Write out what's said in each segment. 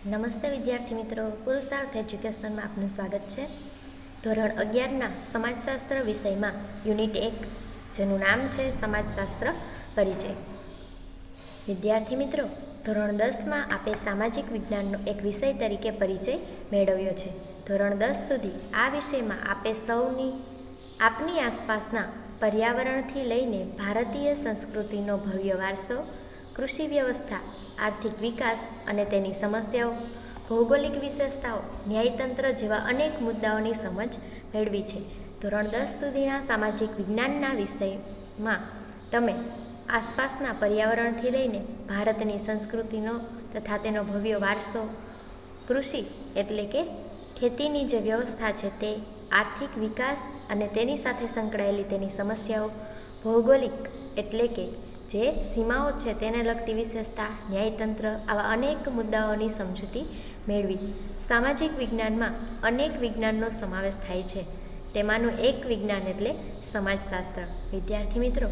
નમસ્તે વિદ્યાર્થી મિત્રો, પુરુષાર્થ એજ્યુકેશનમાં આપનું સ્વાગત છે. ધોરણ 11ના સમાજશાસ્ત્ર વિષયમાં યુનિટ 1, જેનું નામ છે સમાજશાસ્ત્ર પરિચય. વિદ્યાર્થી મિત્રો, ધોરણ 10માં આપે સામાજિક વિજ્ઞાનનો એક વિષય તરીકે પરિચય મેળવ્યો છે. ધોરણ 10 સુધી આ વિષયમાં આપે આપની આસપાસના પર્યાવરણથી લઈને ભારતીય સંસ્કૃતિનો ભવ્ય વારસો, કૃષિ વ્યવસ્થા, આર્થિક વિકાસ અને તેની સમસ્યાઓ, ભૌગોલિક વિશેષતાઓ, ન્યાયતંત્ર જેવા અનેક મુદ્દાઓની સમજ મેળવી છે. ધોરણ 10 સુધીના સામાજિક વિજ્ઞાનના વિષયમાં તમે આસપાસના પર્યાવરણથી લઈને ભારતની સંસ્કૃતિનો તથા તેનો ભવ્ય વારસો, કૃષિ એટલે કે ખેતીની જે વ્યવસ્થા છે તે, આર્થિક વિકાસ અને તેની સાથે સંકળાયેલી તેની સમસ્યાઓ, ભૌગોલિક એટલે કે જે સીમાઓ છે તેને લગતી વિશેષતા, ન્યાયતંત્ર, આવા અનેક મુદ્દાઓની સમજૂતી મેળવી. સામાજિક વિજ્ઞાનમાં અનેક વિજ્ઞાનનો સમાવેશ થાય છે. તેમાંનું એક વિજ્ઞાન એટલે સમાજશાસ્ત્ર. વિદ્યાર્થી મિત્રો,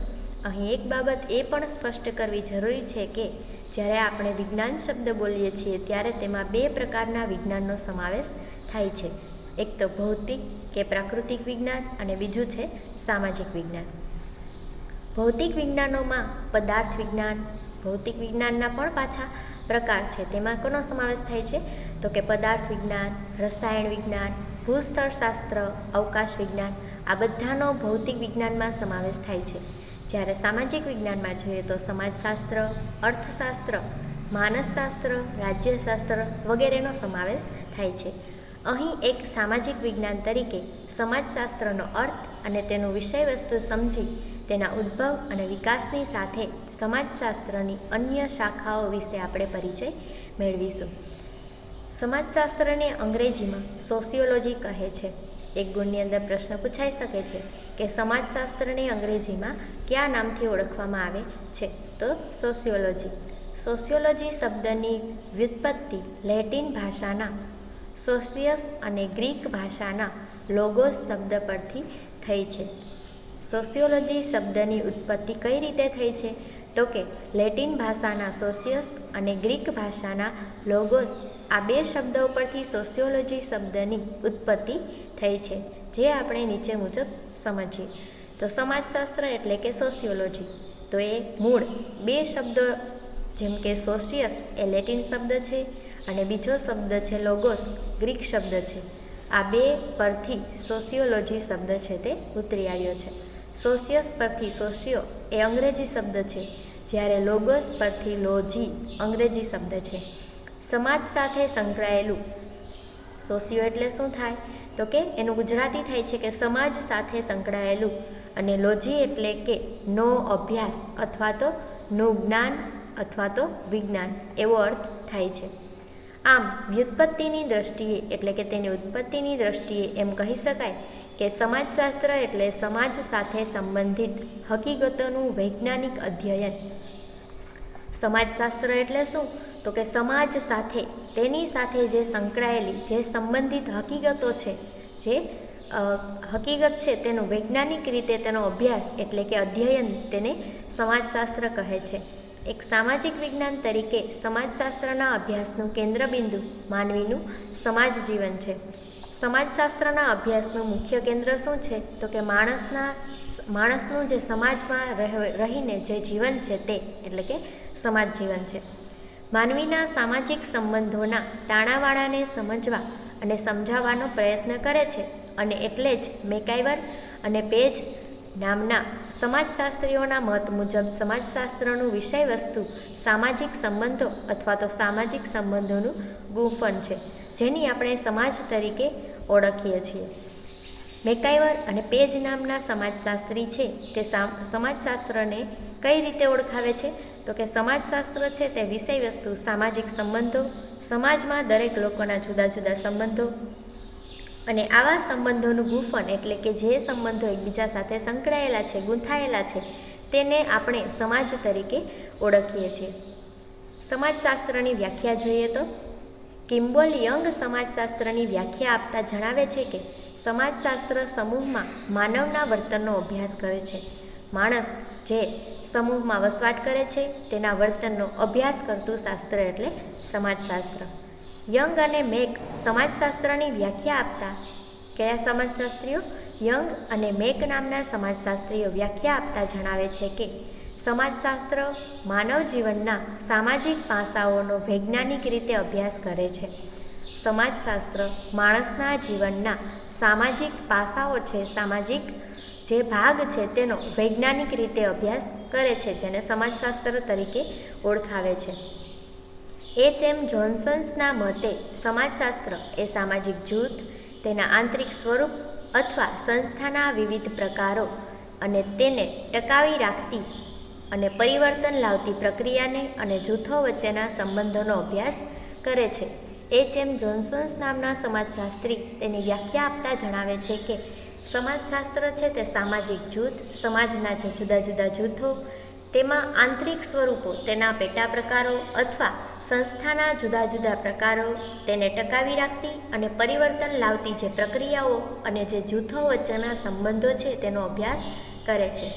અહીં એક બાબત એ પણ સ્પષ્ટ કરવી જરૂરી છે કે જ્યારે આપણે વિજ્ઞાન શબ્દ બોલીએ છીએ ત્યારે તેમાં બે પ્રકારના વિજ્ઞાનનો સમાવેશ થાય છે. એક તો ભૌતિક કે પ્રાકૃતિક વિજ્ઞાન અને બીજું છે સામાજિક વિજ્ઞાન. ભૌતિક વિજ્ઞાનોમાં પદાર્થ વિજ્ઞાન, ભૌતિક વિજ્ઞાનના પણ પાછા પ્રકાર છે. તેમાં કોનો સમાવેશ થાય છે? તો કે પદાર્થ વિજ્ઞાન, રસાયણ વિજ્ઞાન, ભૂસ્તરશાસ્ત્ર, અવકાશ વિજ્ઞાન, આ બધાનો ભૌતિક વિજ્ઞાનમાં સમાવેશ થાય છે. જ્યારે સામાજિક વિજ્ઞાનમાં જોઈએ તો સમાજશાસ્ત્ર, અર્થશાસ્ત્ર, માનસશાસ્ત્ર, રાજ્યશાસ્ત્ર વગેરેનો સમાવેશ થાય છે. અહીં એક સામાજિક વિજ્ઞાન તરીકે સમાજશાસ્ત્રનો અર્થ અને તેનું વિષય વસ્તુ સમજી તેના ઉદ્ભવ અને વિકાસની સાથે સમાજશાસ્ત્રની અન્ય શાખાઓ વિશે આપણે પરિચય મેળવીશું. સમાજશાસ્ત્રને અંગ્રેજીમાં સોશિયોલોજી કહે છે. એક ગુણની અંદર પ્રશ્ન પૂછાઈ શકે છે કે સમાજશાસ્ત્રને અંગ્રેજીમાં કયા નામથી ઓળખવામાં આવે છે? તો સોશિયોલોજી. સોશિયોલોજી શબ્દની વ્યુત્પત્તિ લેટિન ભાષાના સોશિયસ અને ગ્રીક ભાષાના લોગોસ શબ્દ પરથી થઈ છે. સોશિયોલોજી શબ્દની ઉત્પત્તિ કઈ રીતે થઈ છે? તો કે લેટિન ભાષાના સોશિયસ અને ગ્રીક ભાષાના લોગોસ, આ બે શબ્દો પરથી સોશિયોલોજી શબ્દની ઉત્પત્તિ થઈ છે, જે આપણે નીચે મુજબ સમજીએ. તો સમાજશાસ્ત્ર એટલે કે સોશિયોલોજી, તો એ મૂળ બે શબ્દો જેમ કે સોશિયસ એ લેટિન શબ્દ છે અને બીજો શબ્દ છે લોગોસ, ગ્રીક શબ્દ છે. આ બે પરથી સોશિયોલોજી શબ્દ છે તે ઉતરી આવ્યો છે. સોશિયસ પરથી સોશિયો એ અંગ્રેજી શબ્દ છે, જ્યારે લોગોસ પરથી લોજી અંગ્રેજી શબ્દ છે. સમાજ સાથે સંકળાયેલું, સોશિયો એટલે શું થાય? તો કે એનું ગુજરાતી થાય છે કે સમાજ સાથે સંકળાયેલું, અને લોજી એટલે કે નો અભ્યાસ અથવા તો નું જ્ઞાન અથવા તો વિજ્ઞાન એવો અર્થ થાય છે. આમ વ્યુત્પત્તિની દ્રષ્ટિએ એટલે કે તેની ઉત્પત્તિની દ્રષ્ટિએ એમ કહી શકાય કે સમાજશાસ્ત્ર એટલે સમાજ સાથે સંબંધિત હકીકતોનું વૈજ્ઞાનિક અધ્યયન. સમાજશાસ્ત્ર એટલે શું? તો કે સમાજ સાથે, તેની સાથે જે સંકળાયેલી, જે સંબંધિત હકીકતો છે, જે હકીકત છે તેનું વૈજ્ઞાનિક રીતે તેનો અભ્યાસ એટલે કે અધ્યયન, તેને સમાજશાસ્ત્ર કહે છે. એક સામાજિક વિજ્ઞાન તરીકે સમાજશાસ્ત્રના અભ્યાસનું કેન્દ્રબિંદુ માનવીનું સમાજ જીવન છે. સમાજશાસ્ત્રના અભ્યાસનું મુખ્ય કેન્દ્ર શું છે? તો કે માણસનું જે સમાજમાં રહીને જે જીવન છે તે એટલે કે સમાજ જીવન છે. માનવીના સામાજિક સંબંધોના તાણાવાણાને સમજવા અને સમજાવવાનો પ્રયત્ન કરે છે, અને એટલે જ મેકાઇવર અને પેજ નામના સમાજશાસ્ત્રીઓના મત મુજબ સમાજશાસ્ત્રનું વિષય વસ્તુ સામાજિક સંબંધો અથવા તો સામાજિક સંબંધોનું ગુંફન છે, જેની આપણે સમાજ તરીકે ઓળખીએ છીએ. મેકાઇવર અને પેજ નામના સમાજશાસ્ત્રી છે તે સમાજશાસ્ત્રને કઈ રીતે ઓળખાવે છે? તો કે સમાજશાસ્ત્ર છે તે વિષય વસ્તુ સામાજિક સંબંધો, સમાજમાં દરેક લોકોના જુદા જુદા સંબંધો અને આવા સંબંધોનું ગુંફન એટલે કે જે સંબંધો એકબીજા સાથે સંકળાયેલા છે, ગૂંથાયેલા છે, તેને આપણે સમાજ તરીકે ઓળખીએ છીએ. સમાજશાસ્ત્રની વ્યાખ્યા જોઈએ તો કિમ્બોલ યંગ સમાજશાસ્ત્રની વ્યાખ્યા આપતા જણાવે છે કે સમાજશાસ્ત્ર સમૂહમાં માનવના વર્તનનો અભ્યાસ કરે છે. માણસ જે સમૂહમાં વસવાટ કરે છે તેના વર્તનનો અભ્યાસ કરતું શાસ્ત્ર એટલે સમાજશાસ્ત્ર. યંગ અને મેક સમાજશાસ્ત્રની વ્યાખ્યા આપતા કયા સમાજશાસ્ત્રીઓ? યંગ અને મેક નામના સમાજશાસ્ત્રીઓ વ્યાખ્યા આપતા જણાવે છે કે સમાજશાસ્ત્ર માનવ જીવનના સામાજિક પાસાઓનો વૈજ્ઞાનિક રીતે અભ્યાસ કરે છે. સમાજશાસ્ત્ર માણસના જીવનના સામાજિક પાસાઓ છે, સામાજિક જે ભાગ છે તેનો વૈજ્ઞાનિક રીતે અભ્યાસ કરે છે, જેને સમાજશાસ્ત્ર તરીકે ઓળખાવે છે. એચ.એમ. જોન્સન્સના મતે સમાજશાસ્ત્ર એ સામાજિક જૂથ, તેના આંતરિક સ્વરૂપ અથવા સંસ્થાના વિવિધ પ્રકારો અને તેને ટકાવી રાખતી અને પરિવર્તન લાવતી પ્રક્રિયાને અને જૂથો વચ્ચેના સંબંધોનો અભ્યાસ કરે છે. એચ.એમ. જોન્સન્સ નામના સમાજશાસ્ત્રી તેની વ્યાખ્યા આપતા જણાવે છે કે સમાજશાસ્ત્ર છે તે સામાજિક જૂથ, સમાજના જે જુદા જુદા જૂથો, તેમાં આંતરિક સ્વરૂપો, તેના પેટા પ્રકારો અથવા સંસ્થાના જુદા જુદા પ્રકારો, તેને ટકાવી રાખતી અને પરિવર્તન લાવતી જે પ્રક્રિયાઓ અને જે જૂથો વચ્ચેના સંબંધો છે તેનો અભ્યાસ કરે છે.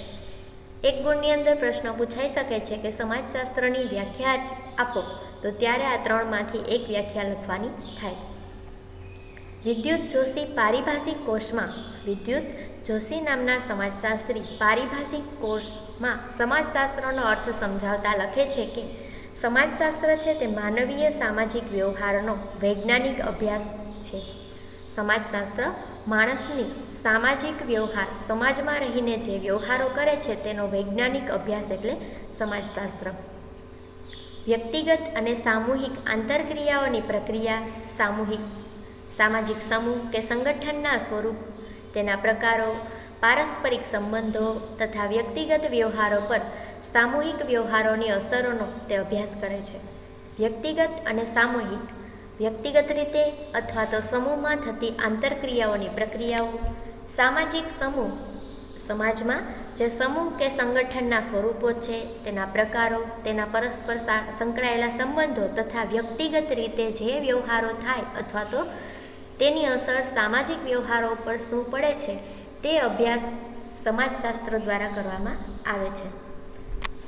એક ગુણની અંદર પ્રશ્ન પૂછાઈ શકે છે કે સમાજશાસ્ત્રની વ્યાખ્યા આપો, તો ત્યારે આ ત્રણમાંથી એક વ્યાખ્યા લખવાની થાય. વિદ્યુત જોશી પારિભાષિક કોષમાં વિદ્યુત જોશી નામના સમાજશાસ્ત્રી પારિભાષિક કોષમાં સમાજશાસ્ત્રનો અર્થ સમજાવતા લખે છે કે સમાજશાસ્ત્ર છે તે માનવીય સામાજિક વ્યવહારનો વૈજ્ઞાનિક અભ્યાસ છે. સમાજશાસ્ત્ર માણસની સામાજિક વ્યવહાર, સમાજમાં રહીને જે વ્યવહારો કરે છે તેનો વૈજ્ઞાનિક અભ્યાસ એટલે સમાજશાસ્ત્ર. વ્યક્તિગત અને સામૂહિક આંતરક્રિયાઓની પ્રક્રિયા, સામાજિક સમૂહ કે સંગઠનના સ્વરૂપ, તેના પ્રકારો, પારસ્પરિક સંબંધો તથા વ્યક્તિગત વ્યવહારો પર સામૂહિક વ્યવહારોની અસરોનો તે અભ્યાસ કરે છે. વ્યક્તિગત અને સામૂહિક, વ્યક્તિગત રીતે અથવા તો સમૂહમાં થતી આંતરક્રિયાઓની પ્રક્રિયાઓ, સામાજિક સમૂહ, સમાજમાં જે સમૂહ કે સંગઠનના સ્વરૂપો છે, તેના પ્રકારો, તેના પરસ્પર સંકળાયેલા સંબંધો તથા વ્યક્તિગત રીતે જે વ્યવહારો થાય અથવા તો તેની અસર સામાજિક વ્યવહારો પર શું પડે છે, તે અભ્યાસ સમાજશાસ્ત્ર દ્વારા કરવામાં આવે છે.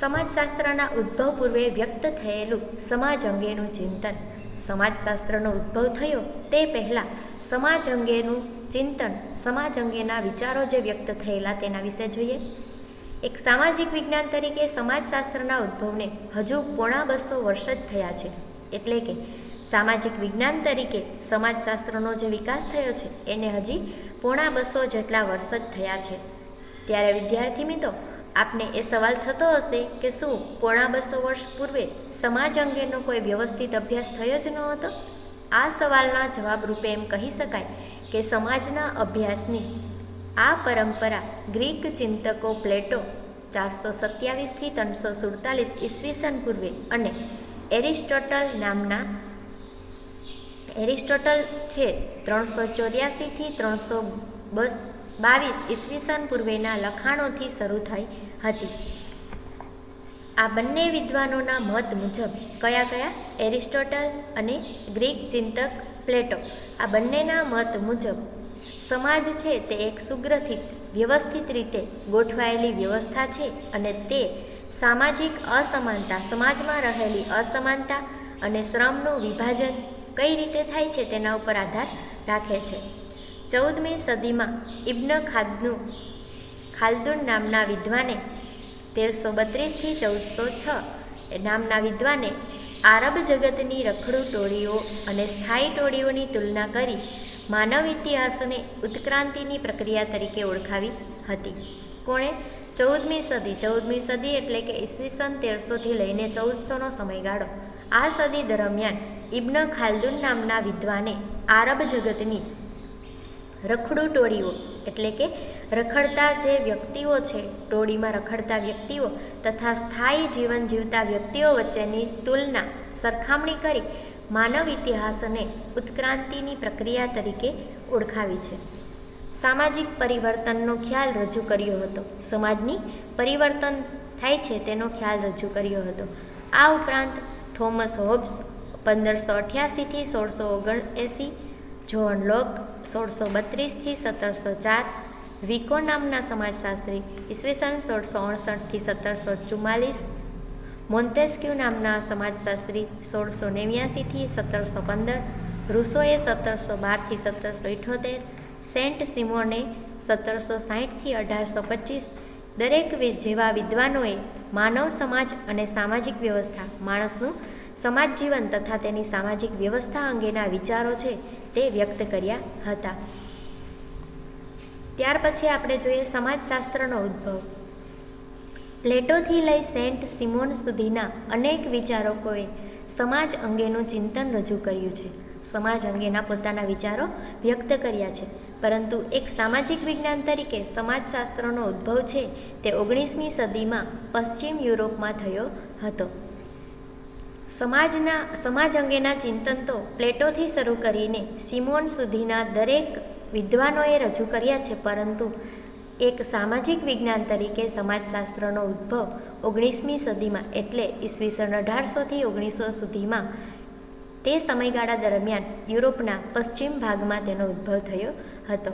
સમાજશાસ્ત્રના ઉદ્ભવ પૂર્વે વ્યક્ત થયેલું સમાજ અંગેનું ચિંતન. સમાજશાસ્ત્રનો ઉદ્ભવ થયો તે પહેલાં સમાજ અંગેનું ચિંતન, સમાજ અંગેના વિચારો જે વ્યક્ત થયેલા તેના વિશે જોઈએ. એક સામાજિક વિજ્ઞાન તરીકે સમાજશાસ્ત્રના ઉદ્ભવને હજુ પોણા 200 વર્ષ જ થયા છે. એટલે કે સામાજિક વિજ્ઞાન તરીકે સમાજશાસ્ત્રનો જે વિકાસ થયો છે એને હજી પોણા 200 જેટલા વર્ષ જ થયા છે. ત્યારે વિદ્યાર્થી મિત્રો, આપને એ સવાલ થતો હશે કે શું પોણા 200 વર્ષ પૂર્વે સમાજ અંગેનો કોઈ વ્યવસ્થિત અભ્યાસ થયો જ ન હતો? આ સવાલના જવાબ રૂપે એમ કહી શકાય કે સમાજના અભ્યાસની આ પરંપરા ગ્રીક ચિંતકો પ્લેટો 427થી 347 ઈસવીસન પૂર્વે અને એરિસ્ટોટલ છે 384થી 322 ઈસવીસન પૂર્વેના લખાણોથી શરૂ થઈ હતી. આ બંને વિદ્વાનોના મત મુજબ કયા? એરિસ્ટોટલ અને ગ્રીક ચિંતક પ્લેટો. આ બંનેના મત મુજબ સમાજ છે તે એક સુગ્રથિત, વ્યવસ્થિત રીતે ગોઠવાયેલી વ્યવસ્થા છે અને તે સામાજિક અસમાનતા, સમાજમાં રહેલી અસમાનતા અને શ્રમનું વિભાજન કઈ રીતે થાય છે તેના ઉપર આધાર રાખે છે. 14મી સદીમાં ઇબ્ન ખાલ્દુન નામના વિદ્વાને 1332થી 1406 નામના વિદ્વાને આરબ જગતની રખડુ ટોળીઓ અને સ્થાયી ટોળીઓની તુલના કરી માનવ ઇતિહાસને ઉત્ક્રાંતિની પ્રક્રિયા તરીકે ઓળખાવી હતી. કોણે? 14મી સદી એટલે કે ઈસવીસન 1300થી લઈને 1400નો સમયગાળો. આ સદી દરમિયાન ઇબ્ન ખાલ્દુન નામના વિદ્વાને આરબ જગતની રખડુ ટોળીઓ એટલે કે રખડતા જે વ્યક્તિઓ છે, ટોળીમાં રખડતા વ્યક્તિઓ તથા સ્થાયી જીવન જીવતા વ્યક્તિઓ વચ્ચેની તુલના, સરખામણી કરી માનવ ઇતિહાસને ઉત્ક્રાંતિની પ્રક્રિયા તરીકે ઓળખાવી છે. સામાજિક પરિવર્તનનો ખ્યાલ રજૂ કર્યો હતો. સમાજની પરિવર્તન થાય છે તેનો ખ્યાલ રજૂ કર્યો હતો. આ ઉપરાંત થોમસ હોબ્સ 1588થી 1679, જોન લોક 1632થી 1704, વિકો નામના સમાજશાસ્ત્રી ઈસવીસન 1659થી 1744, મોન્ટેસ્ક્યુ નામના સમાજશાસ્ત્રી 1689થી 1715, રૂસોએ 1712થી 1778, સેન્ટ સિમોને 1760થી 1825, દરેક જેવા વિદ્વાનોએ માનવ સમાજ અને સામાજિક વ્યવસ્થા, માણસનું સમાજ જીવન તથા તેની સામાજિક વ્યવસ્થા અંગેના વિચારો છે તે વ્યક્ત કર્યા હતા. ત્યાર પછી આપણે જોઈએ સમાજશાસ્ત્રનો ઉદ્ભવ. પ્લેટોથી લઈ સેન્ટ સિમોન સુધીના અનેક વિચારકોએ સમાજ અંગેનું ચિંતન રજૂ કર્યું છે, સમાજ અંગેના પોતાના વિચારો વ્યક્ત કર્યા છે. પરંતુ એક સામાજિક વિજ્ઞાન તરીકે સમાજશાસ્ત્રનો ઉદ્ભવ છે તે 19મી સદીમાં પશ્ચિમ યુરોપમાં થયો હતો. સમાજ અંગેના ચિંતન તો પ્લેટોથી શરૂ કરીને સિમોન સુધીના દરેક વિદ્વાનોએ રજૂ કર્યા છે, પરંતુ એક સામાજિક વિજ્ઞાન તરીકે સમાજશાસ્ત્રનો ઉદ્ભવ 19મી સદીમાં એટલે ઈસવીસન 1800થી 1900 સુધીમાં તે સમયગાળા દરમિયાન યુરોપના પશ્ચિમ ભાગમાં તેનો ઉદ્ભવ થયો હતો.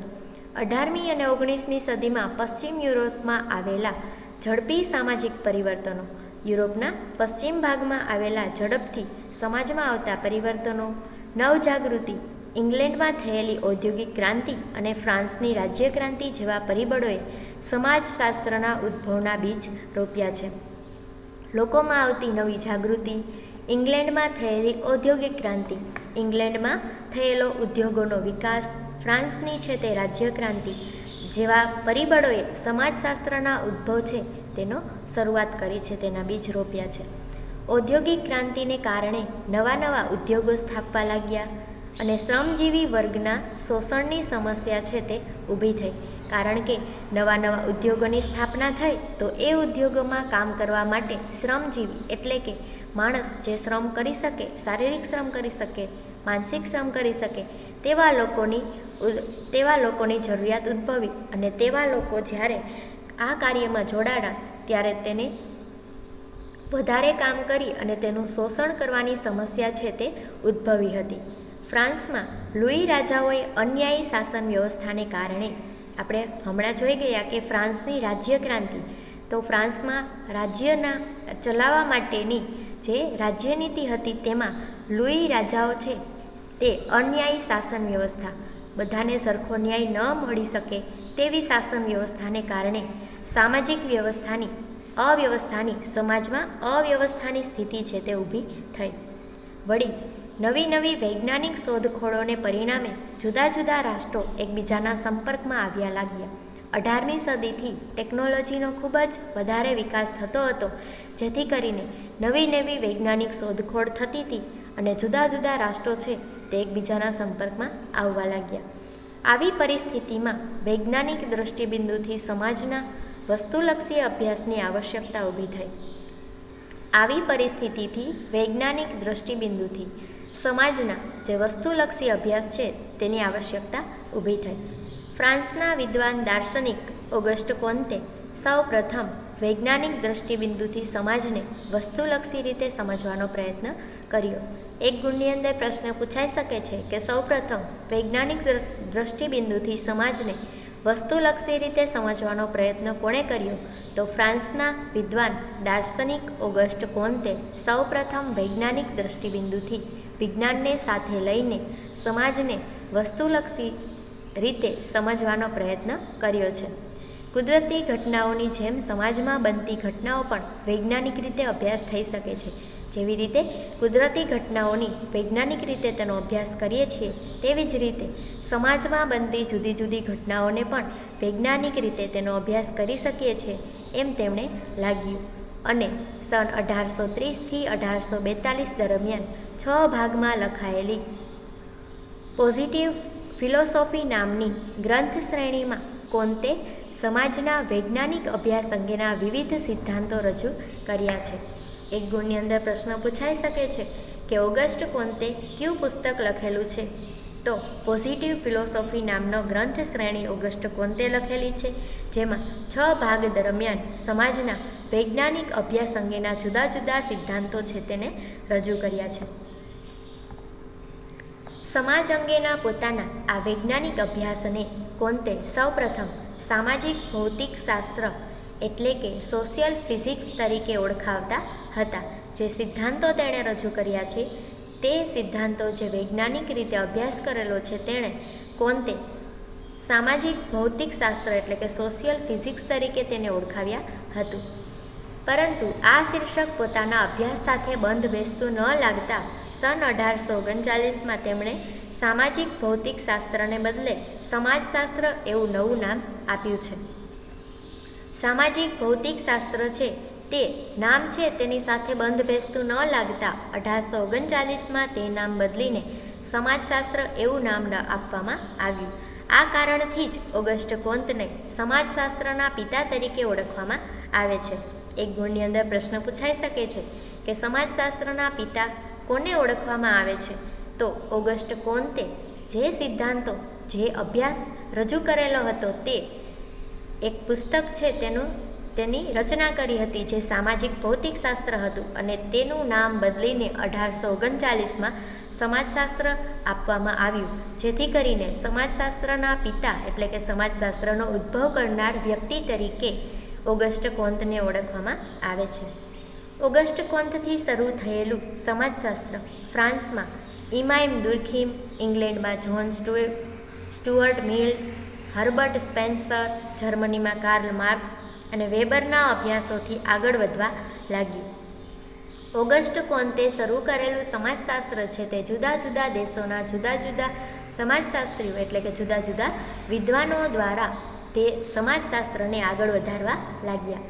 18મી અને 19મી સદીમાં પશ્ચિમ યુરોપમાં આવેલા ઝડપી સામાજિક પરિવર્તનો, યુરોપના પશ્ચિમ ભાગમાં આવેલા ઝડપથી સમાજમાં આવતા પરિવર્તનો, નવજાગૃતિ, ઇંગ્લેન્ડમાં થયેલી ઔદ્યોગિક ક્રાંતિ અને ફ્રાન્સની રાજ્ય ક્રાંતિ જેવા પરિબળોએ સમાજશાસ્ત્રના ઉદ્ભવના બીજ રોપ્યા છે. લોકોમાં આવતી નવી જાગૃતિ, ઇંગ્લેન્ડમાં થયેલી ઔદ્યોગિક ક્રાંતિ, ઇંગ્લેન્ડમાં થયેલો ઉદ્યોગોનો વિકાસ, ફ્રાન્સની છે તે રાજ્ય ક્રાંતિ જેવા પરિબળોએ સમાજશાસ્ત્રના ઉદ્ભવ છે તેનો શરૂઆત કરી છે, તેના બીજ રોપ્યા છે. ઔદ્યોગિક ક્રાંતિને કારણે નવા ઉદ્યોગો સ્થાપવા લાગ્યા અને શ્રમજીવી વર્ગના શોષણની સમસ્યા છે તે ઊભી થઈ. કારણ કે નવા ઉદ્યોગોની સ્થાપના થઈ તો એ ઉદ્યોગોમાં કામ કરવા માટે શ્રમજીવી એટલે કે માણસ જે શ્રમ કરી શકે, શારીરિક શ્રમ કરી શકે, માનસિક શ્રમ કરી શકે તેવા લોકોની જરૂરિયાત ઉદ્ભવી અને તેવા લોકો જ્યારે આ કાર્યમાં જોડાણા ત્યારે તેને વધારે કામ કરી અને તેનું શોષણ કરવાની સમસ્યા છે તે ઉદ્ભવી હતી. ફ્રાન્સમાં લુઈ રાજાઓએ અન્યાયી શાસન વ્યવસ્થાને કારણે, આપણે હમણાં જોઈ ગયા કે ફ્રાન્સની રાજ્ય ક્રાંતિ, તો ફ્રાન્સમાં રાજ્યના ચલાવવા માટેની જે રાજ્યનીતિ હતી તેમાં લુઈ રાજાઓ છે તે અન્યાયી શાસન વ્યવસ્થા, બધાને સરખો ન્યાય ન મળી શકે તેવી શાસન વ્યવસ્થાને કારણે સામાજિક અવ્યવસ્થાની સમાજમાં અવ્યવસ્થાની સ્થિતિ છે તે ઊભી થઈ. વળી નવી વૈજ્ઞાનિક શોધખોળોને પરિણામે જુદા જુદા રાષ્ટ્રો એકબીજાના સંપર્કમાં આવ્યા લાગ્યા. 18મી સદીથી ટેકનોલોજીનો ખૂબ જ વધારે વિકાસ થતો હતો, જેથી કરીને નવી વૈજ્ઞાનિક શોધખોળ થતી હતી અને જુદા જુદા રાષ્ટ્રો છે તે એકબીજાના સંપર્કમાં આવવા લાગ્યા. આવી પરિસ્થિતિમાં વૈજ્ઞાનિક દૃષ્ટિબિંદુથી સમાજના વસ્તુલક્ષી અભ્યાસની આવશ્યકતા ઊભી થઈ. આવી પરિસ્થિતિથી વૈજ્ઞાનિક દૃષ્ટિબિંદુથી સમાજના જે વસ્તુલક્ષી અભ્યાસ છે તેની આવશ્યકતા ઊભી થઈ. ફ્રાન્સના વિદ્વાન દાર્શનિક ઓગસ્ટ કોન્તે સૌ પ્રથમ વૈજ્ઞાનિક દૃષ્ટિબિંદુથી સમાજને વસ્તુલક્ષી રીતે સમજવાનો પ્રયત્ન કર્યો. એક ગુણની અંદર પ્રશ્ન પૂછાઈ શકે છે કે સૌ પ્રથમ વૈજ્ઞાનિક દૃષ્ટિબિંદુથી સમાજને વસ્તુલક્ષી રીતે સમજવાનો પ્રયત્ન કોણે કર્યો? તો ફ્રાન્સના વિદ્વાન દાર્શનિક ઓગસ્ટ કોન્તે સૌ પ્રથમ વૈજ્ઞાનિક દૃષ્ટિબિંદુથી વિજ્ઞાનને સાથે લઈને સમાજને વસ્તુલક્ષી રીતે સમજવાનો પ્રયત્ન કર્યો છે. કુદરતી ઘટનાઓની જેમ સમાજમાં બનતી ઘટનાઓ પણ વૈજ્ઞાનિક રીતે અભ્યાસ થઈ શકે છે. જેવી રીતે કુદરતી ઘટનાઓની વૈજ્ઞાનિક રીતે તેનો અભ્યાસ કરીએ છીએ, તેવી જ રીતે સમાજમાં બનતી જુદી જુદી ઘટનાઓને પણ વૈજ્ઞાનિક રીતે તેનો અભ્યાસ કરી શકીએ છીએ એમ તેમણે લાગ્યું. અને સન 1830થી 1842 દરમિયાન 6 ભાગમાં લખાયેલી પોઝિટિવ ફિલોસોફી નામની ગ્રંથ શ્રેણીમાં કોન્તે સમાજના વૈજ્ઞાનિક અભ્યાસ અંગેના વિવિધ સિદ્ધાંતો રજૂ કર્યા છે. એક ગુણની અંદર પ્રશ્ન પૂછાઈ શકે છે કે ઓગસ્ટ કોન્તે કયું પુસ્તક લખેલું છે? તો પોઝિટિવ ફિલોસોફી નામનો ગ્રંથ શ્રેણી ઓગસ્ટ કોન્તે લખેલી છે, જેમાં 6 ભાગ દરમિયાન સમાજના વૈજ્ઞાનિક અભ્યાસ અંગેના જુદા જુદા સિદ્ધાંતો છે તેને રજૂ કર્યા છે. સમાજ અંગેના પોતાના આ વૈજ્ઞાનિક અભ્યાસને કોન્તે સૌપ્રથમ સામાજિક ભૌતિક શાસ્ત્ર એટલે કે સોશિયલ ફિઝિક્સ તરીકે ઓળખાવતા હતા. જે સિદ્ધાંતો તેણે રજૂ કર્યા છે તે સિદ્ધાંતો જે વૈજ્ઞાનિક રીતે અભ્યાસ કરેલો છે તેણે કોન્તે સામાજિક ભૌતિકશાસ્ત્ર એટલે કે સોશિયલ ફિઝિક્સ તરીકે તેને ઓળખાવ્યા હતું. પરંતુ આ શીર્ષક પોતાના અભ્યાસ સાથે બંધ બેસતું ન લાગતા સન 1839માં તેમણે સામાજિક ભૌતિકશાસ્ત્રને બદલે સમાજશાસ્ત્ર એવું નવું નામ આપ્યું છે. સામાજિક ભૌતિકશાસ્ત્ર છે તે નામ છે તેની સાથે બંધ બેસતું ન લાગતા 1839માં તે નામ બદલીને સમાજશાસ્ત્ર એવું નામ આપવામાં આવ્યું. આ કારણથી જ ઓગસ્ટ કોન્તને સમાજશાસ્ત્રના પિતા તરીકે ઓળખવામાં આવે છે. એક ગુણની અંદર પ્રશ્ન પૂછાઈ શકે છે કે સમાજશાસ્ત્રના પિતા કોને ઓળખવામાં આવે છે? તો ઓગસ્ટ કોન્તે જે સિદ્ધાંતો જે અભ્યાસ રજૂ કરેલો હતો તે એક પુસ્તક છે તેની રચના કરી હતી જે સામાજિક ભૌતિકશાસ્ત્ર હતું અને તેનું નામ બદલીને 1839માં સમાજશાસ્ત્ર આપવામાં આવ્યું, જેથી કરીને સમાજશાસ્ત્રના પિતા એટલે કે સમાજશાસ્ત્રનો ઉદ્ભવ કરનાર વ્યક્તિ તરીકે ઓગસ્ટ કોન્તને ઓળખવામાં આવે છે. ઓગસ્ટ કોન્તથી શરૂ થયેલું સમાજશાસ્ત્ર ફ્રાન્સમાં ઇમામ દુર્ખીમ, ઇંગ્લેન્ડમાં જ્હોન સ્ટુઅર્ટ મિલ, હર્બર્ટ સ્પેન્સર, જર્મનીમાં કાર્લ માર્ક્સ અને વેબરના અભ્યાસોથી આગળ વધવા લાગ્યું. ઓગસ્ટ કોન્તે શરૂ કરેલું સમાજશાસ્ત્ર છે તે જુદા જુદા દેશોના જુદા જુદા સમાજશાસ્ત્રીઓ એટલે કે જુદા જુદા વિદ્વાનો દ્વારા તે સમાજશાસ્ત્રને આગળ વધારવા લાગ્યા.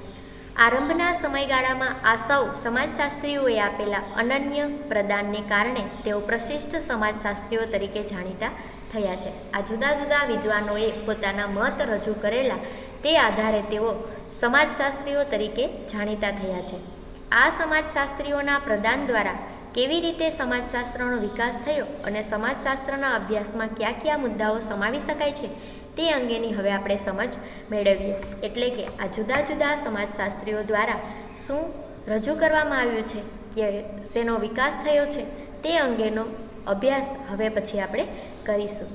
આરંભના સમયગાળામાં આ સૌ સમાજશાસ્ત્રીઓએ આપેલા અનન્ય પ્રદાનને કારણે તેઓ પ્રશિષ્ટ સમાજશાસ્ત્રીઓ તરીકે જાણીતા થયા છે. આ જુદા જુદા વિદ્વાનોએ પોતાના મત રજૂ કરેલા તે આધારે તેઓ સમાજશાસ્ત્રીઓ તરીકે જાણીતા થયા છે. આ સમાજશાસ્ત્રીઓના પ્રદાન દ્વારા કેવી રીતે સમાજશાસ્ત્રનો વિકાસ થયો અને સમાજશાસ્ત્રના અભ્યાસમાં કયા કયા મુદ્દાઓ સમાવી શકાય છે તે અંગેની હવે આપણે સમજ મેળવીએ. એટલે કે આ જુદા જુદા સમાજશાસ્ત્રીઓ દ્વારા શું રજૂ કરવામાં આવ્યું છે કે શેનો વિકાસ થયો છે તે અંગેનો અભ્યાસ હવે પછી આપણે કરીશું.